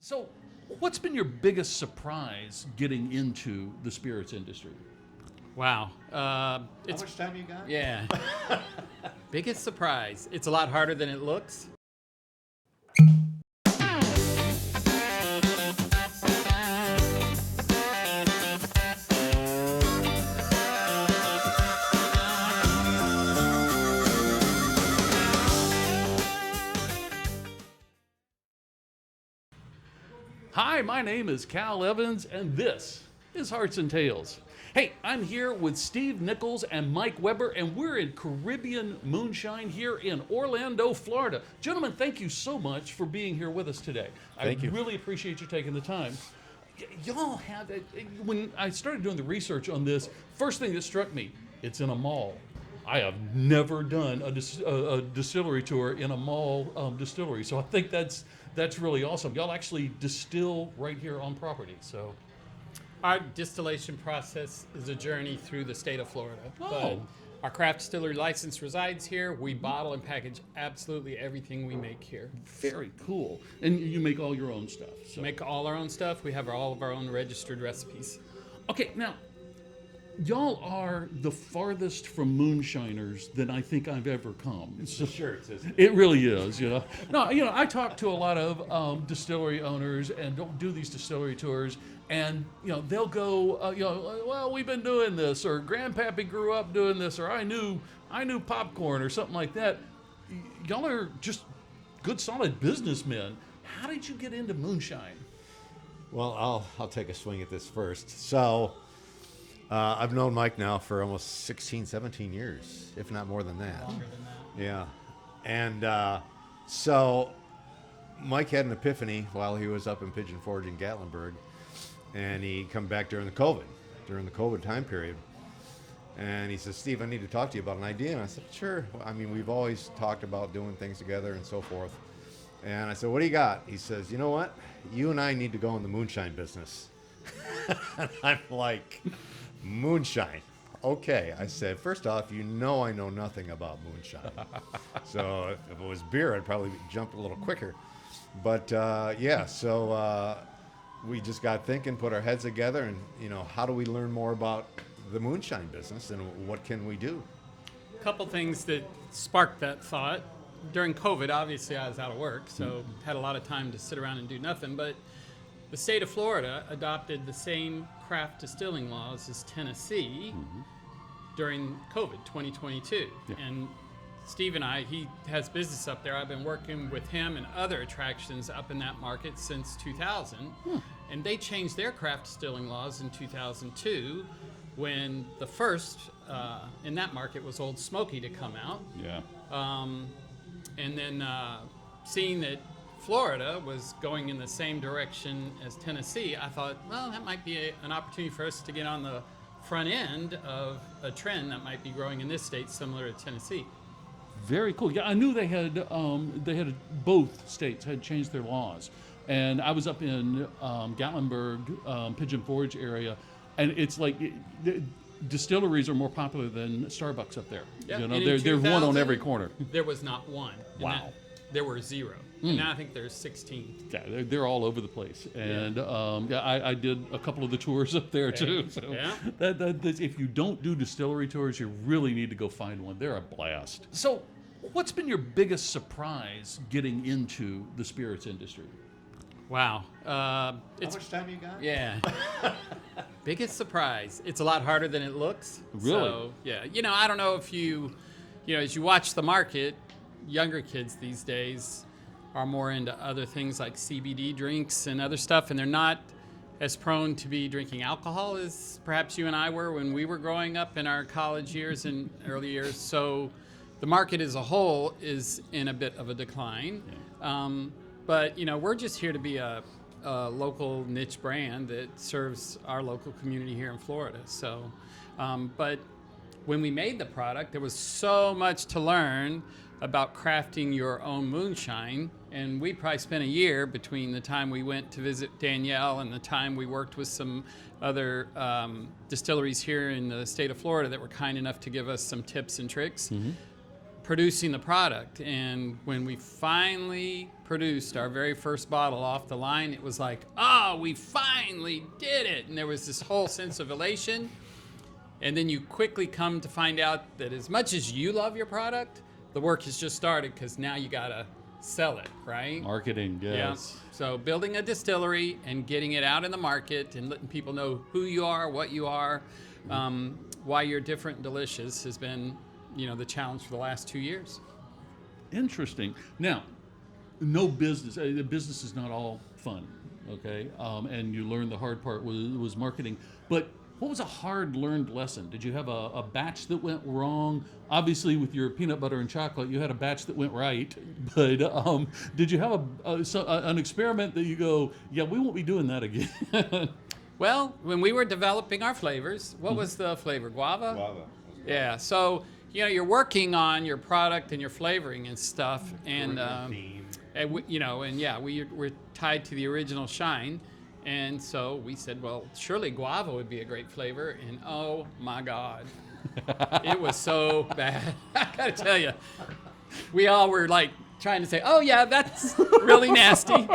So, what's been your biggest surprise getting into the spirits industry? Wow. How much time you got? Yeah. Biggest surprise. It's a lot harder than it looks. Hi, my name is Cal Evans, and this is Hearts and Tales. Hey, I'm here with Steve Nichols and Mike Weber, and we're in Caribbean Moonshine here in Orlando, Florida. Gentlemen, thank you so much for being here with us today. Thank you. I really appreciate you taking the time. Y'all have, when I started doing the research on this, first thing that struck me, it's in a mall. I have never done a distillery tour in a mall distillery, so I think that's really awesome. Y'all actually distill right here on property, so. Our distillation process is a journey through the state of Florida. Oh. But our craft distillery license resides here. We bottle and package absolutely everything we make here. Very cool. And you make all your own stuff. So. Make all our own stuff. We have all of our own registered recipes. Okay, now, y'all are the farthest from moonshiners than I think I've ever come. So, Sure, it says. it really is, you know. No, I talk to a lot of distillery owners and don't do these distillery tours, and they'll go, well, we've been doing this, or Grandpappy grew up doing this, or I knew popcorn, or something like that. Y'all are just good, solid businessmen. How did you get into moonshine? Well, I'll take a swing at this first. So, I've known Mike now for almost 16, 17 years, if not more than that. Longer than that. Yeah. And so Mike had an epiphany while he was up in Pigeon Forge in Gatlinburg, and he come back during the COVID time period. And he says, Steve, I need to talk to you about an idea. And I said, sure. I mean, we've always talked about doing things together and so forth. And I said, what do you got? He says, you know what? You and I need to go in the moonshine business. And I'm like, moonshine. Okay. I said, first off, I know nothing about moonshine. So if it was beer, I'd probably jump a little quicker. But so we just got thinking, put our heads together, and how do we learn more about the moonshine business and what can we do? A couple things that sparked that thought. During COVID, obviously I was out of work, so had a lot of time to sit around and do nothing. But the state of Florida adopted the same craft distilling laws as Tennessee during COVID 2022. Yeah. And Steve and he has business up there. I've been working with him and other attractions up in that market since 2000. And they changed their craft distilling laws in 2002 when the first in that market was Old Smoky to come out. Yeah. And then seeing that Florida was going in the same direction as Tennessee, I thought, well, that might be an opportunity for us to get on the front end of a trend that might be growing in this state, similar to Tennessee. Very cool. Yeah, I knew they had both states had changed their laws, and I was up in Gatlinburg, Pigeon Forge area, and it's like distilleries are more popular than Starbucks up there. Yeah, There's one on every corner. There was not one. Wow. There were zero. And now I think there's 16. Yeah, they're all over the place, and I did a couple of the tours up there too. So Yeah. that if you don't do distillery tours, you really need to go find one. They're a blast. So, what's been your biggest surprise getting into the spirits industry? Wow. How much time you got? Yeah. Biggest surprise. It's a lot harder than it looks. Really? So, yeah. I don't know if as you watch the market, younger kids these days are more into other things like CBD drinks and other stuff, and they're not as prone to be drinking alcohol as perhaps you and I were when we were growing up in our college years and early years. So the market as a whole is in a bit of a decline. Yeah. But we're just here to be a local niche brand that serves our local community here in Florida. So, but when we made the product, there was so much to learn about crafting your own moonshine, and we probably spent a year between the time we went to visit Danielle and the time we worked with some other distilleries here in the state of Florida that were kind enough to give us some tips and tricks. producing the product. And when we finally produced our very first bottle off the line, it was like, oh, we finally did it. And there was this whole sense of elation. And then you quickly come to find out that as much as you love your product, the work has just started because now you got to sell it, right? Marketing, yes. Yeah. So building a distillery and getting it out in the market and letting people know who you are, what you are, why you're different and delicious has been, the challenge for the last 2 years. Interesting. Now, no business. The business is not all fun, okay? And you learned the hard part was marketing. But what was a hard learned lesson? Did you have a batch that went wrong? Obviously, with your peanut butter and chocolate, you had a batch that went right. But did you have an experiment that you go, yeah, we won't be doing that again? Well, when we were developing our flavors, what was the flavor? Guava? Guava. Yeah. So, you're working on your product and your flavoring and stuff. And, we're tied to the original shine. And so we said, well, surely guava would be a great flavor. And oh my God, it was so bad. I gotta tell you, we all were like trying to say, oh yeah, that's really nasty.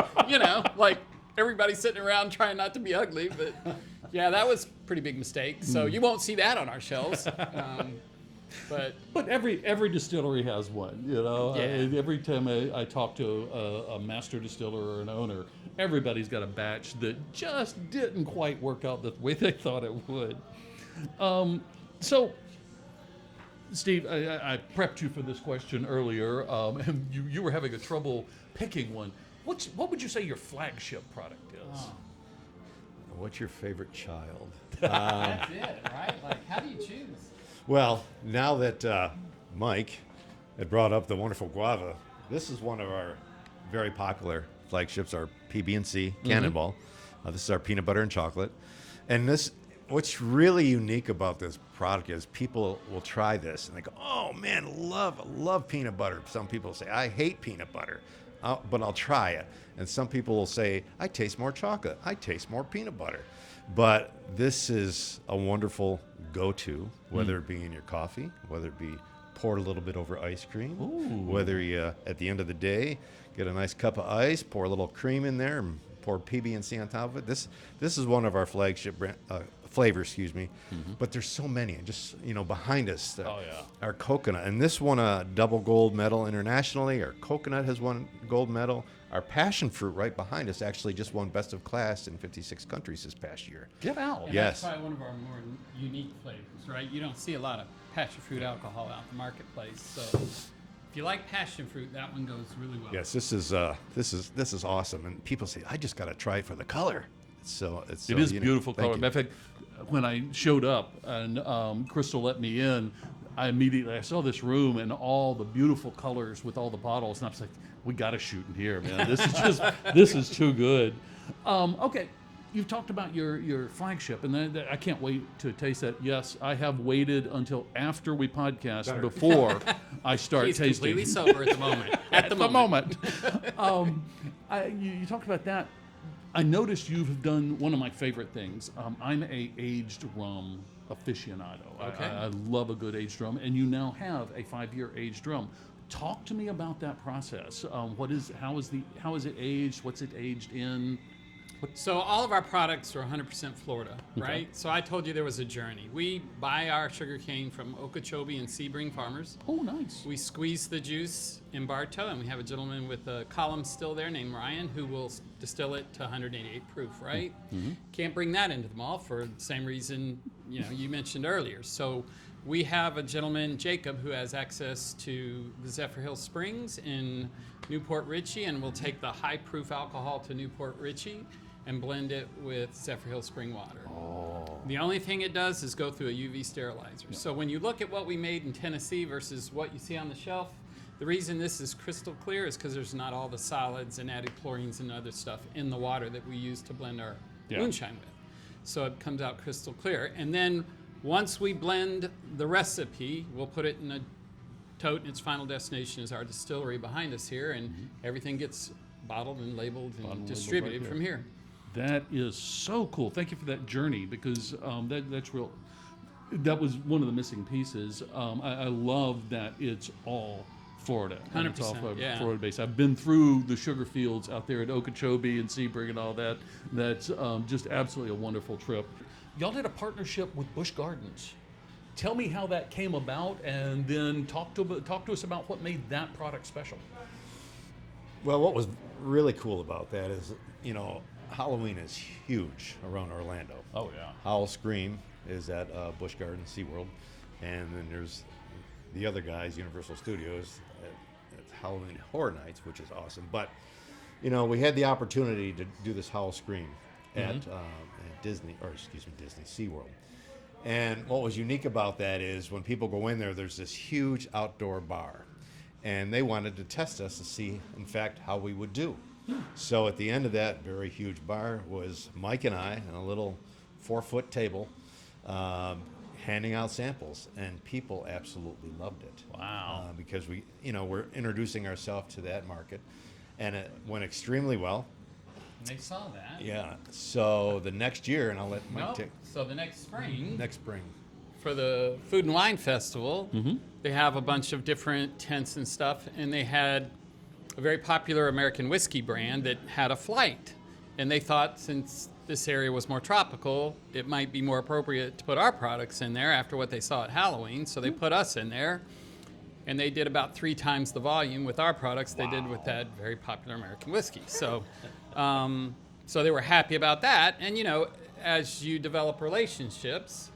Like everybody sitting around trying not to be ugly. But yeah, that was a pretty big mistake. So you won't see that on our shelves. But every distillery has one, Yeah. Every time I talk to a master distiller or an owner, everybody's got a batch that just didn't quite work out the way they thought it would. So, Steve, I prepped you for this question earlier, and you were having a trouble picking one. What would you say your flagship product is? Oh. What's your favorite child? That's it, right? Like, how do you choose? Well, now that Mike had brought up the wonderful guava, this is one of our very popular flagships, our PB&C Cannonball. This is our peanut butter and chocolate. And what's really unique about this product is people will try this and they go, oh man, love peanut butter. Some people say, I hate peanut butter, but I'll try it. And some people will say, I taste more chocolate. I taste more peanut butter. But this is a wonderful go-to, whether it be in your coffee, whether it be poured a little bit over ice cream, whether you, at the end of the day, get a nice cup of ice, pour a little cream in there, and pour PB&C on top of it. This is one of our flagship flavors, but there's so many. And just, behind us, our coconut. And this won a double gold medal internationally. Our coconut has won gold medal. Our passion fruit right behind us actually just won best of class in 56 countries this past year. Get out. And Yes. that's probably one of our more unique flavors, right? You don't see a lot of passion fruit alcohol out in the marketplace. So if you like passion fruit, that one goes really well. Yes, this is awesome. And people say, I just got to try it for the color. It's so unique. Beautiful Thank color. you. Matter of fact, when I showed up and Crystal let me in, I saw this room and all the beautiful colors with all the bottles, and I was like, we got to shoot in here, man. This is too good. Okay, you've talked about your flagship, and I can't wait to taste that. Yes, I have waited until after we podcast before I start He's tasting. completely sober at the moment. At the moment. You talked about that. I noticed you've done one of my favorite things. I'm a aged rum aficionado. Okay. I love a good aged rum, and you now have a 5-year aged rum. Talk to me about that process. How is it aged? What's it aged in? So all of our products are 100% Florida, right? So I told you there was a journey. We buy our sugarcane from Okeechobee and Sebring farmers. Oh, nice. We squeeze the juice in Bartow, and we have a gentleman with a column still there named Ryan who will distill it to 188 proof, right? Can't bring that into the mall for the same reason you mentioned earlier. So we have a gentleman, Jacob, who has access to the Zephyr Hill Springs in Newport Richey, and we'll take the high proof alcohol to Newport Richey and blend it with Zephyr Hill spring water. The only thing it does is go through a UV sterilizer. So when you look at what we made in Tennessee versus what you see on the shelf, the reason this is crystal clear is because there's not all the solids and added chlorines and other stuff in the water that we use to blend our moonshine with. So it comes out crystal clear. And then once we blend the recipe, we'll put it in a tote, and its final destination is our distillery behind us here, and everything gets bottled and labeled and distributed from here. That is so cool. Thank you for that journey, because that's real. that was one of the missing pieces. I love that it's all Florida. And it's off 100%, of yeah. Florida base. I've been through the sugar fields out there at Okeechobee and Sebring and all that. That's just absolutely a wonderful trip. Y'all did a partnership with Busch Gardens. Tell me how that came about, and then talk to us about what made that product special. Well, what was really cool about that is, Halloween is huge around Orlando. Oh yeah. Howl Scream is at Busch Gardens, SeaWorld. And then there's the other guys, Universal Studios, at Halloween Horror Nights, which is awesome. But, we had the opportunity to do this Howl Scream at Disney SeaWorld. And what was unique about that is when people go in there, there's this huge outdoor bar. And they wanted to test us to see, in fact, how we would do. So at the end of that very huge bar was Mike and I on a little 4-foot table handing out samples. And people absolutely loved it. Wow. Because we're introducing ourselves to that market. And it went extremely well. They saw that. Yeah. So the next year, and I'll let Mike Nope. take. So the next spring, Next spring. for the Food and Wine Festival, they have a bunch of different tents and stuff, and they had a very popular American whiskey brand that had a flight. And they thought since this area was more tropical, it might be more appropriate to put our products in there after what they saw at Halloween. So they put us in there, and they did about 3 times the volume with our products they did with that very popular American whiskey. So, so they were happy about that. And, as you develop relationships,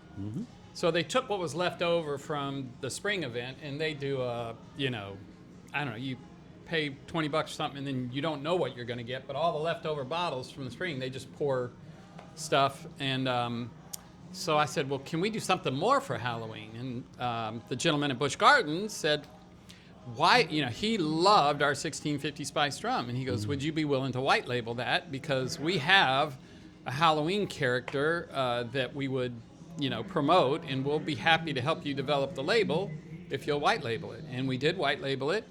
so they took what was left over from the spring event, and they do I don't know, you pay $20 or something, and then you don't know what you're going to get, but all the leftover bottles from the spring, they just pour stuff. And so I said, well, can we do something more for Halloween? And the gentleman at Busch Gardens said, why, he loved our 1650 spiced rum. And he goes, would you be willing to white label that? Because we have a Halloween character that we would, promote, and we'll be happy to help you develop the label if you'll white label it. And we did white label it,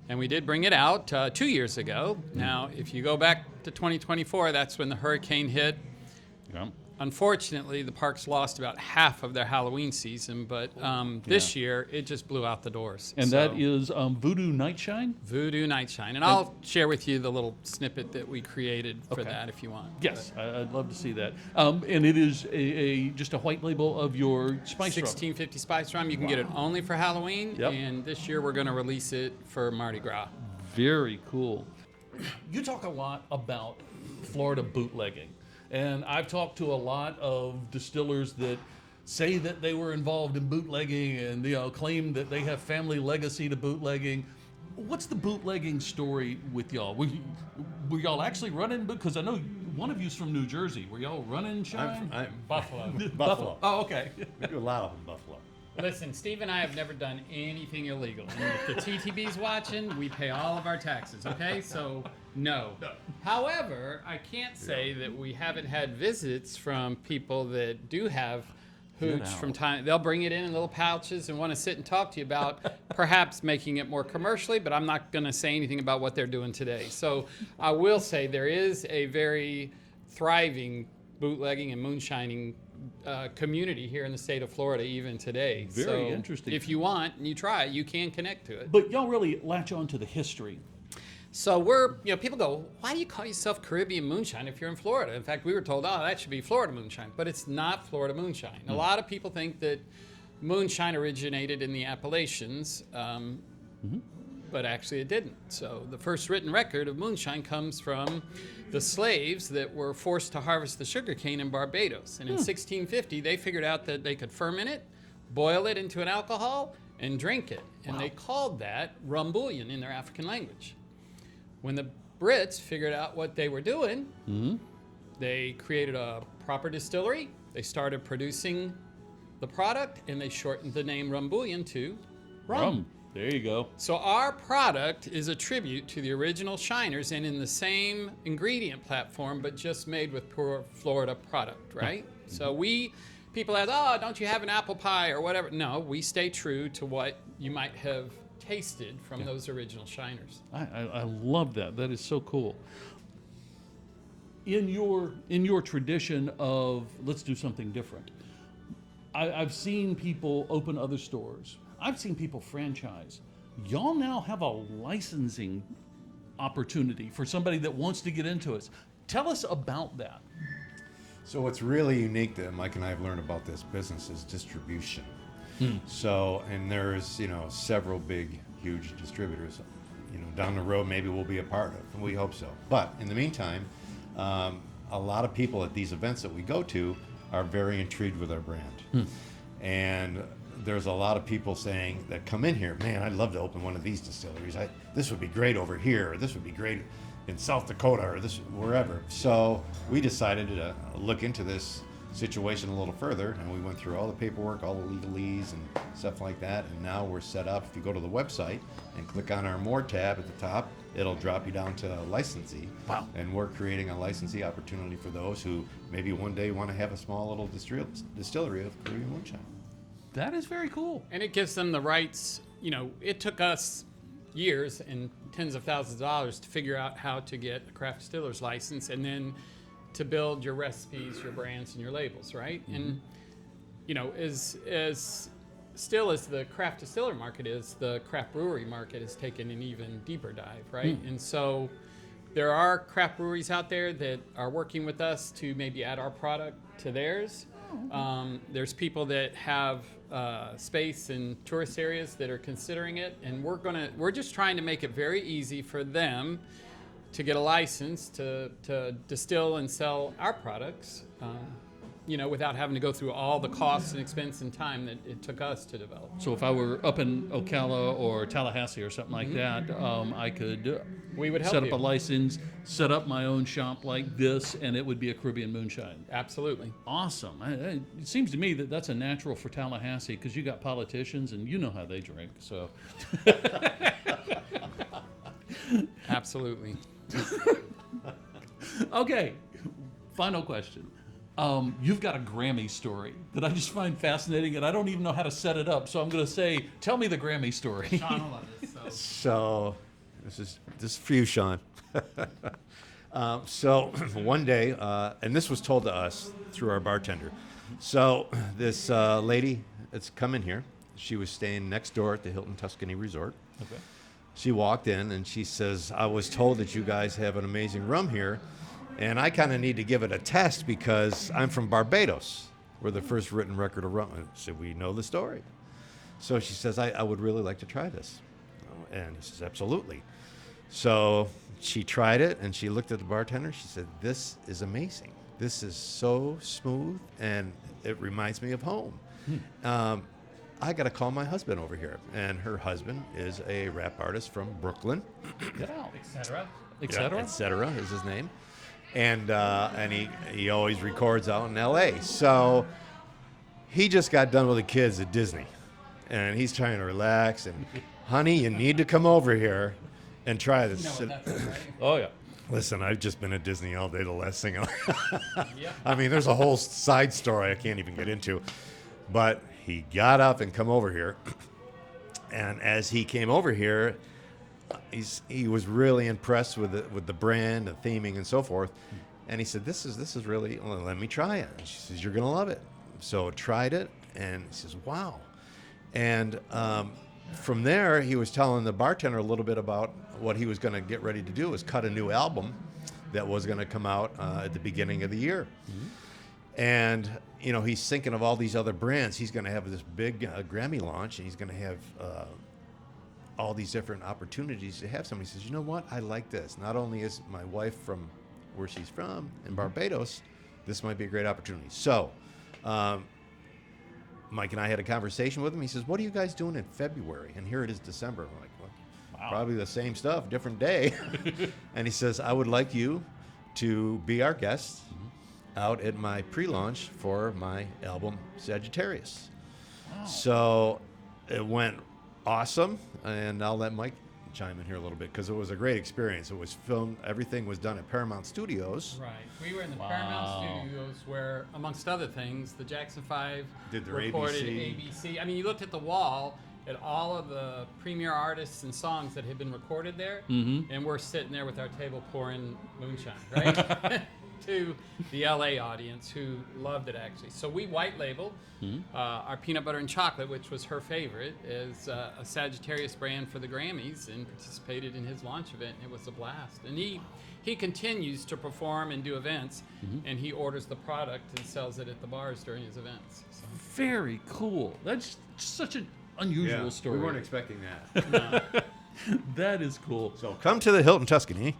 and we did bring it out 2 years ago. Now, if you go back to 2024, that's when the hurricane hit. Yeah. Unfortunately, the parks lost about half of their Halloween season, but this year it just blew out the doors. And So, that is Voodoo Nightshine? Voodoo Nightshine. And I'll share with you the little snippet that we created for that if you want. Yes, I'd love to see that. And it is just a white label of your spice rum. 1650 Spice Rum. You can get it only for Halloween, Yep. and this year we're going to release it for Mardi Gras. Very cool. You talk a lot about Florida bootlegging. And I've talked to a lot of distillers that say that they were involved in bootlegging and claim that they have family legacy to bootlegging. What's the bootlegging story with y'all? Were y'all actually running? Because I know one of you's from New Jersey. Were y'all running Shine? I'm Buffalo. Buffalo. Oh, okay. We do a lot of them in Buffalo. Listen, Steve and I have never done anything illegal. And if the TTB's watching, we pay all of our taxes, okay? So, no. However, I can't say that we haven't had visits from people that do have hooch from time. They'll bring it in little pouches and want to sit and talk to you about perhaps making it more commercially, but I'm not going to say anything about what they're doing today. So, I will say there is a very thriving bootlegging and moonshining community here in the state of Florida even today. Very So interesting. If you want and you try it, you can connect to it. But y'all really latch on to the history. So people go, why do you call yourself Caribbean Moonshine if you're in Florida? In fact, we were told, oh, that should be Florida Moonshine, but it's not Florida Moonshine. A lot of people think that moonshine originated in the Appalachians, but actually it didn't. So the first written record of moonshine comes from the slaves that were forced to harvest the sugarcane in Barbados. And in 1650, they figured out that they could ferment it, boil it into an alcohol, and drink it. And they called that rum bullion in their African language. When the Brits figured out what they were doing, they created a proper distillery. They started producing the product, and they shortened the name rum bullion to rum. There you go. So our product is a tribute to the original shiners and in the same ingredient platform, but just made with pure Florida product, right? So people ask, oh, don't you have an apple pie or whatever? No, we stay true to what you might have tasted from those original shiners. I love that. That is so cool. In your tradition of let's do something different, I've seen people open other stores. I've seen people franchise. Y'all now have a licensing opportunity for somebody that wants to get into it. Tell us about that. So what's really unique that Mike and I have learned about this business is distribution. So, and there's, several big, huge distributors, down the road maybe we'll be a part of, and we hope so. But in the meantime, a lot of people at these events that we go to are very intrigued with our brand. And there's a lot of people saying that come in here, man, I'd love to open one of these distilleries. This would be great over here, or this would be great in South Dakota, or this wherever. So we decided to look into this situation a little further, and we went through all the paperwork, all the legalese and stuff like that, and now we're set up. If you go to the website and click on our More tab at the top, it'll drop you down to licensee. Wow. And we're creating a licensee opportunity for those who maybe one day want to have a small little distillery of Caribbean Moonshine. That is very cool. And it gives them the rights. It took us years and tens of thousands of dollars to figure out how to get a craft distiller's license, and then to build your recipes, your brands, and your labels, right? And as still as the craft distiller market is, the craft brewery market has taken an even deeper dive, right? And so there are craft breweries out there that are working with us to maybe add our product to theirs. There's people that have space in tourist areas that are considering it, and we're just trying to make it very easy for them to get a license to distill and sell our products, without having to go through all the costs and expense and time that it took us to develop. So if I were up in Ocala or Tallahassee or something like that, I could We would help set up you. a license, set up my own shop like this, and it would be a Caribbean Moonshine. Absolutely. Awesome. It seems to me that that's a natural for Tallahassee because you got politicians and you know how they drink. So Absolutely. Okay, final question. You've got a Grammy story that I just find fascinating, and I don't even know how to set it up. So I'm going to say, tell me the Grammy story. Sean will love this. So this is for you, Sean. So one day, and this was told to us through our bartender. So this lady that's come in here, she was staying next door at the Hilton Tuscany Resort. Okay. She walked in and she says, I was told that you guys have an amazing rum here, and I kind of need to give it a test because I'm from Barbados. We're the first written record of rum. I said, we know the story. So she says, I would really like to try this. And he says, absolutely. So she tried it and she looked at the bartender. She said, this is amazing. This is so smooth and it reminds me of home. I got to call my husband over here. And her husband is a rap artist from Brooklyn. Get out. Etc. Etc. Etc. is his name. And he always records out in L.A. So he just got done with the kids at Disney. And he's trying to relax. And, honey, you need to come over here and try this. Oh, yeah. Listen, I've just been at Disney all day. The last thing Yep. I mean, there's a whole side story I can't even get into. But he got up and come over here. And as he came over here, he was really impressed with the brand, the theming, and so forth. And he said, "This is really. Well, let me try it." And she says, "You're gonna love it." So tried it, and he says, "Wow." And from there, he was telling the bartender a little bit about what he was going to get ready to do, was cut a new album that was going to come out at the beginning of the year. And he's thinking of all these other brands. He's going to have this big Grammy launch, and he's going to have all these different opportunities to have somebody. He says, you know what? I like this. Not only is my wife from where she's from in Barbados, this might be a great opportunity. So Mike and I had a conversation with him. He says, what are you guys doing in February? And here it is December. I'm like, well, Wow. probably the same stuff, different day. And he says, I would like you to be our guest out at my pre-launch for my album Sagittarius. Wow. So it went awesome, and I'll let Mike chime in here a little bit because it was a great experience. It was filmed, everything was done at Paramount Studios. Right. We were in the Wow. Paramount Studios where, amongst other things, the Jackson 5 Did their recorded ABC. ABC. I mean, you looked at the wall at all of the premier artists and songs that had been recorded there, and we're sitting there with our table pouring moonshine, right? to the LA audience who loved it actually. So we white labeled our peanut butter and chocolate, which was her favorite, as a Sagittarius brand for the Grammys, and participated in his launch event. And it was a blast. And he continues to perform and do events, and he orders the product and sells it at the bars during his events. So. Very cool. That's such an unusual story. We weren't expecting that. That is cool. So come to the Hilton Tuscany.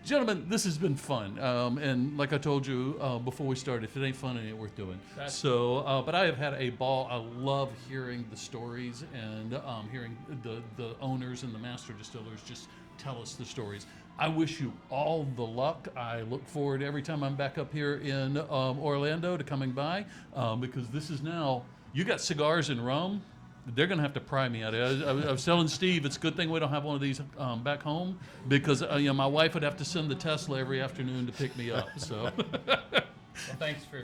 Gentlemen, this has been fun. And like I told you before we started, if it ain't fun, it ain't worth doing. But I have had a ball. I love hearing the stories and hearing the owners and the master distillers just tell us the stories. I wish you all the luck. I look forward every time I'm back up here in Orlando to coming by because this is now, you got cigars and rum. They're going to have to pry me out of it. I was telling Steve, it's a good thing we don't have one of these back home because my wife would have to send the Tesla every afternoon to pick me up. So, well, thanks for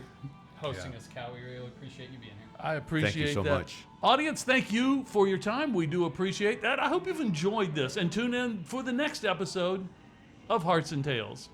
hosting us, Cal. We really appreciate you being here. I appreciate Thank you so that. much. Audience, thank you for your time. We do appreciate that. I hope you've enjoyed this and tune in for the next episode of Hearts and Tales.